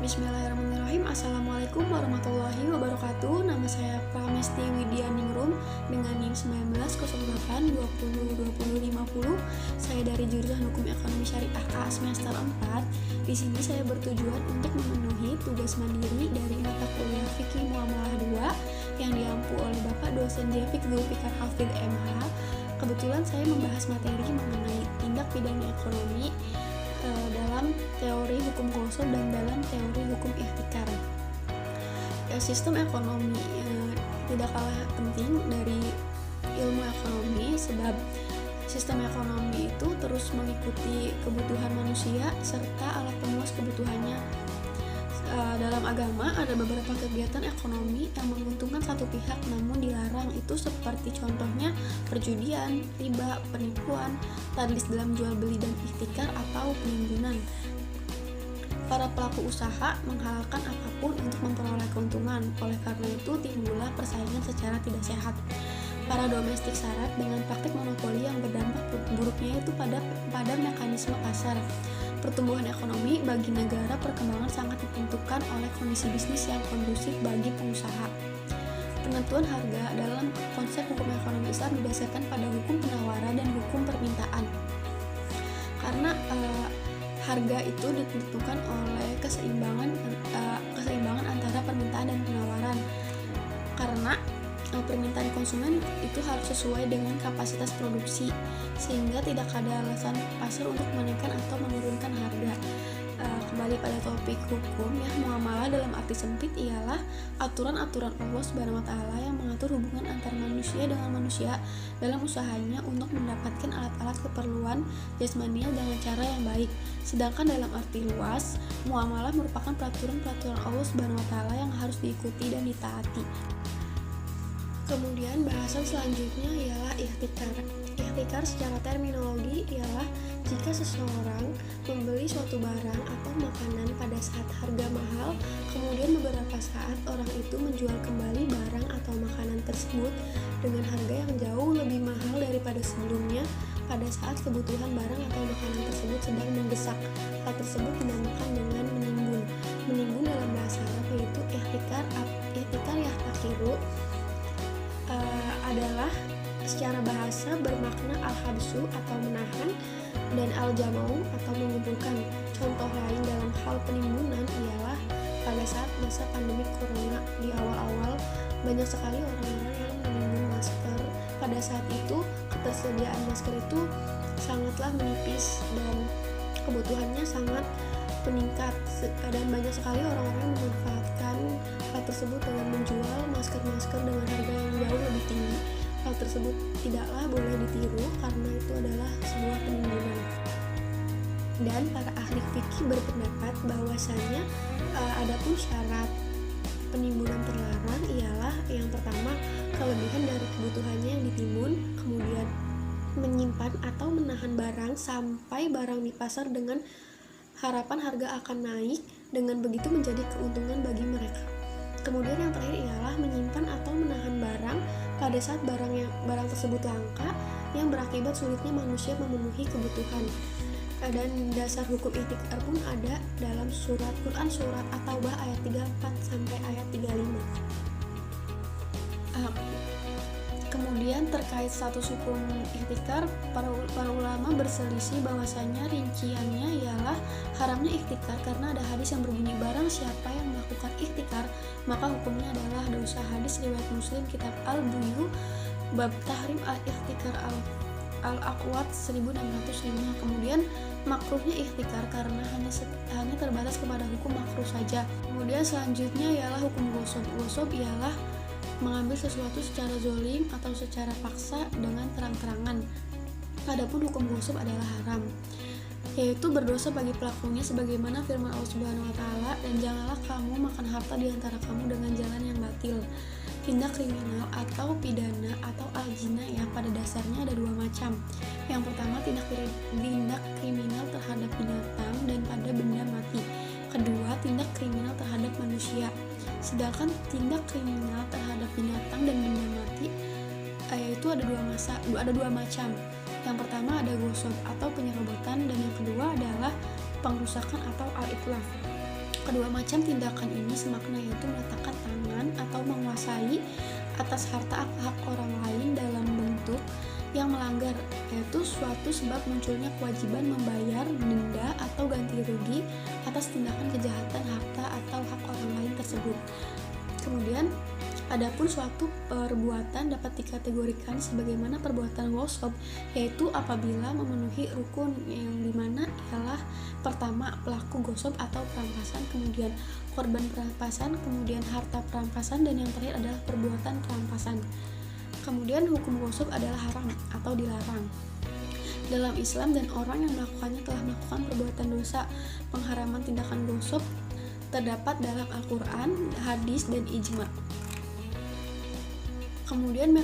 Bismillahirrahmanirrahim. Assalamualaikum warahmatullahi wabarakatuh. Nama saya Pramesti Widyaningrum dengan NIM 1908202050. Saya dari jurusan Hukum Ekonomi Syariah A semester 4. Di sini saya bertujuan untuk memenuhi tugas mandiri dari mata kuliah Fikih Muamalah 2 yang diampu oleh Bapak dosen Jefik Zulfikar Hafidh MH. Kebetulan saya membahas materi mengenai tindak pidana ekonomi dalam teori hukum gosok dan dalam teori hukum ihtikar. Sistem ekonomi tidak kalah penting dari ilmu ekonomi, sebab sistem ekonomi itu terus mengikuti kebutuhan manusia serta alat pemuas kebutuhannya. Dalam agama ada beberapa kegiatan ekonomi yang menguntungkan satu pihak namun dilarang, itu seperti contohnya perjudian, riba, penipuan, tadlis dalam jual beli dan ihtikar atau penimbunan. Para pelaku usaha menghalalkan apapun untuk memperoleh keuntungan, oleh karena itu timbullah persaingan secara tidak sehat. Para domestik syarat dengan praktik monopoli yang berdampak buruknya itu pada mekanisme pasar. Pertumbuhan ekonomi bagi negara perkembangan sangat ditentukan oleh kondisi bisnis yang kondusif bagi pengusaha. Penentuan harga dalam konsep hukum ekonomi Islam didasarkan pada hukum penawaran dan hukum permintaan. Karena harga itu ditentukan oleh keseimbangan antara permintaan dan penawaran. Karena permintaan konsumen itu harus sesuai dengan kapasitas produksi, sehingga tidak ada alasan pasar untuk menaikkan atau menurunkan harga. Kembali pada topik hukum, muamalah dalam arti sempit ialah aturan-aturan Allah Subhanahu wa Ta'ala yang mengatur hubungan antar manusia dengan manusia dalam usahanya untuk mendapatkan alat-alat keperluan jasmaniah dengan cara yang baik. Sedangkan dalam arti luas, muamalah merupakan peraturan-peraturan Allah Subhanahu wa Ta'ala yang harus diikuti dan ditaati. Kemudian bahasan selanjutnya ialah ihtikar. Ihtikar secara terminologi ialah jika seseorang membeli suatu barang atau makanan pada saat harga mahal, kemudian beberapa saat orang itu menjual kembali barang atau makanan tersebut dengan harga yang jauh lebih mahal daripada sebelumnya pada saat kebutuhan barang atau makanan tersebut sedang mendesak. Hal tersebut dinamakan dengan menimbun. Menimbun dalam bahasa Arab yaitu ihtikar yahtakiru adalah secara bahasa bermakna al-habsu atau menahan dan al-jam'u atau mengumpulkan. Contoh lain dalam hal penimbunan ialah pada saat masa pandemi corona di awal-awal banyak sekali orang-orang yang menimbun masker. Pada saat itu ketersediaan masker itu sangatlah menipis dan kebutuhannya sangat meningkat, dan banyak sekali orang-orang yang memanfaatkan hal tersebut dengan menjual masker-masker dengan harga yang jauh lebih tinggi. Hal tersebut tidaklah boleh ditiru karena itu adalah sebuah penimbunan. Dan para ahli fikih berpendapat bahwasanya adapun syarat penimbunan terlarang ialah yang pertama, kelebihan dari kebutuhannya yang ditimbun, kemudian menyimpan atau menahan barang sampai barang di pasar dengan harapan harga akan naik, dengan begitu menjadi keuntungan bagi mereka. Kemudian yang terakhir ialah menyimpan atau menahan barang pada saat barang tersebut langka yang berakibat sulitnya manusia memenuhi kebutuhan. Dan dasar hukum ihtikar pun ada dalam Quran surat At-Taubah ayat 34 sampai ayat 35. Kemudian terkait status hukum ihtikar, para ulama berselisih bahwasanya rinciannya ialah haramnya ihtikar karena ada hadis yang berbunyi barang siapa yang melakukan ihtikar maka hukumnya adalah dosa. Hadis riwayat Muslim kitab Al-Buyu bab tahrim al-ihtikar al-Aqwat 1605. Kemudian makruhnya ihtikar karena hanya terbatas kepada hukum makruh saja. Kemudian selanjutnya ialah hukum gosok. Gosok ialah mengambil sesuatu secara zolim atau secara paksa dengan terang-terangan. Adapun hukum gosok adalah haram, yaitu berdosa bagi pelakunya sebagaimana firman Allah Subhanahu wa Ta'ala, dan janganlah kamu makan harta di antara kamu dengan jalan yang batil. Tindak kriminal atau pidana atau al-jina yang pada dasarnya ada dua macam. Yang pertama tindak kriminal terhadap binatang dan pada benda mati. Kedua, tindak kriminal terhadap manusia. Sedangkan tindak kriminal terhadap binatang dan benda mati yaitu ada dua macam. Yang pertama ada gosok atau penyerobotan, dan yang kedua adalah pengrusakan atau al-itlaf. Kedua macam tindakan ini semakna yaitu meletakkan tangan atau menguasai atas harta hak orang lain dalam bentuk yang melanggar, yaitu suatu sebab munculnya kewajiban membayar denda atau ganti rugi atas tindakan kejahatan harta atau hak orang lain tersebut. Kemudian, adapun suatu perbuatan dapat dikategorikan sebagaimana perbuatan ghosab, yaitu apabila memenuhi rukun yang dimana ialah pertama pelaku ghosab atau perampasan, kemudian korban perampasan, kemudian harta perampasan, dan yang terakhir adalah perbuatan perampasan. Kemudian hukum ghosab adalah haram atau dilarang dalam Islam, dan orang yang melakukannya telah melakukan perbuatan dosa. Pengharaman tindakan ghosab terdapat dalam Al-Quran, hadis, dan ijma. Kemudian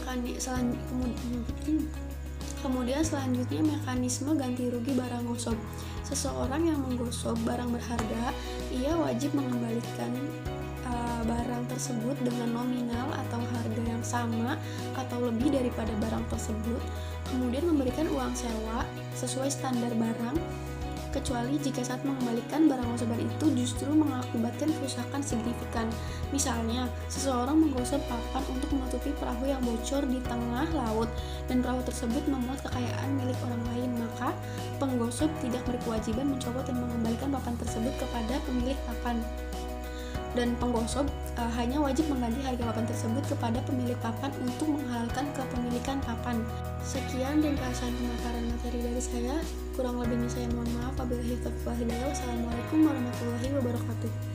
selanjutnya mekanisme ganti rugi barang ghosab. Seseorang yang menggosok barang berharga, ia wajib mengembalikan barang tersebut dengan nominal atau harga yang sama atau lebih daripada barang tersebut, kemudian memberikan uang sewa sesuai standar barang, kecuali jika saat mengembalikan barang gosok itu justru mengakibatkan kerusakan signifikan. Misalnya, seseorang menggosok papan untuk menutupi perahu yang bocor di tengah laut dan perahu tersebut memuat kekayaan milik orang lain, maka penggosok tidak berkewajiban mencopot dan mengembalikan papan tersebut kepada pemilik papan, dan penggosok hanya wajib mengganti harga papan tersebut kepada pemilik papan untuk menghalalkan kepemilikan papan. Sekian ringkasan pemaparan materi dari saya. Kurang lebihnya saya mohon maaf. Wabillahi taufiq wal hidayah. Wassalamualaikum warahmatullahi wabarakatuh.